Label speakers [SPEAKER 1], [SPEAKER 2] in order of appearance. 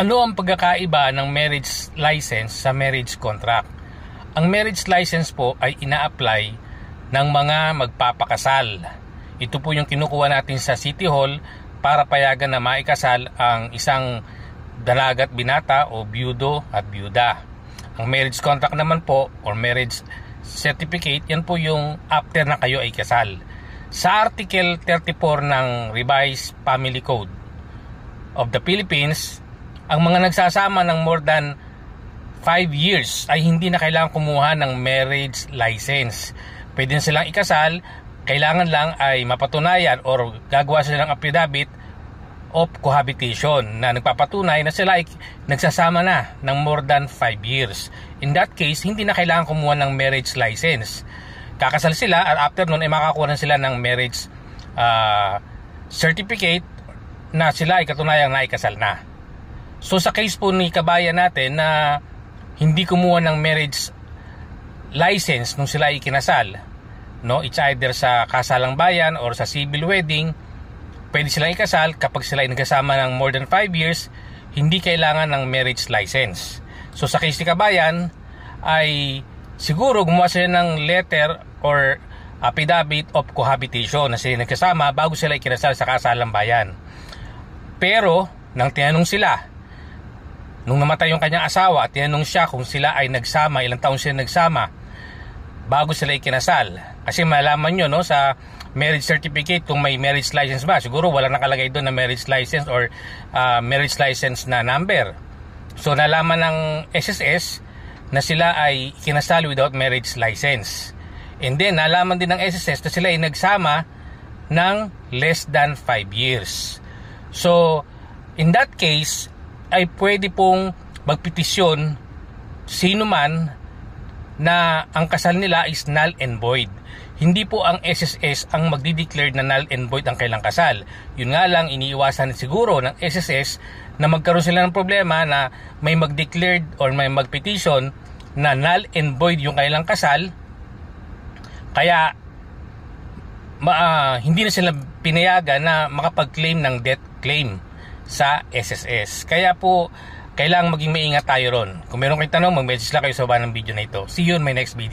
[SPEAKER 1] Ano ang pagkakaiba ng marriage license sa marriage contract? Ang marriage license po ay ina-apply ng mga magpapakasal. Ito po yung kinukuha natin sa City Hall para payagan na maikasal ang isang dalaga at binata o byudo at byuda. Ang marriage contract naman po or marriage certificate, yan po yung after na kayo ay kasal. Sa Article 34 ng Revised Family Code of the Philippines, ang mga nagsasama ng more than 5 years ay hindi na kailangan kumuha ng marriage license. Pwede na silang ikasal, kailangan lang ay mapatunayan or gagawa sila ng affidavit of cohabitation na nagpapatunay na sila ay nagsasama na ng more than 5 years. In that case, hindi na kailangan kumuha ng marriage license. Kakasal sila at after nun ay makakuha sila ng marriage certificate na sila ay katunayang naikasal na. So sa case po ni kabayan natin na hindi kumuha ng marriage license nung sila ay kinasal, no, it's either sa kasalang bayan or sa civil wedding, pwede silang ikasal kapag sila ay nagkasama ng more than 5 years, hindi kailangan ng marriage license. So sa case ni kabayan ay siguro gumawa sila ng letter or affidavit of cohabitation na sila nagkasama bago sila ikinasal sa kasalang bayan. Pero nang tinanong sila nung namatay yung kanyang asawa at tinanong siya kung sila ay nagsama, ilang taon sila nagsama bago sila ikinasal. Kasi malaman nyo, no, sa marriage certificate kung may marriage license ba. Siguro wala nakalagay doon na marriage license or marriage license na number. So nalaman ng SSS na sila ay kinasal without marriage license. And then nalaman din ng SSS na sila ay nagsama ng less than 5 years. So in that case ay pwede pong magpetisyon sino man na ang kasal nila is null and void. Hindi po ang SSS ang magdi-declare na null and void ang kailang kasal. Yun nga lang, iniiwasan siguro ng SSS na magkaroon sila ng problema na may mag-declared or may mag-petition na null and void yung kailang kasal. Kaya hindi na sila pinayagan na makapag-claim ng death claim sa SSS. Kaya po, kailangang maging maingat tayo ron. Kung meron kayong tanong, mag-message lang kayo sa baba ng video na ito. See you in my next video.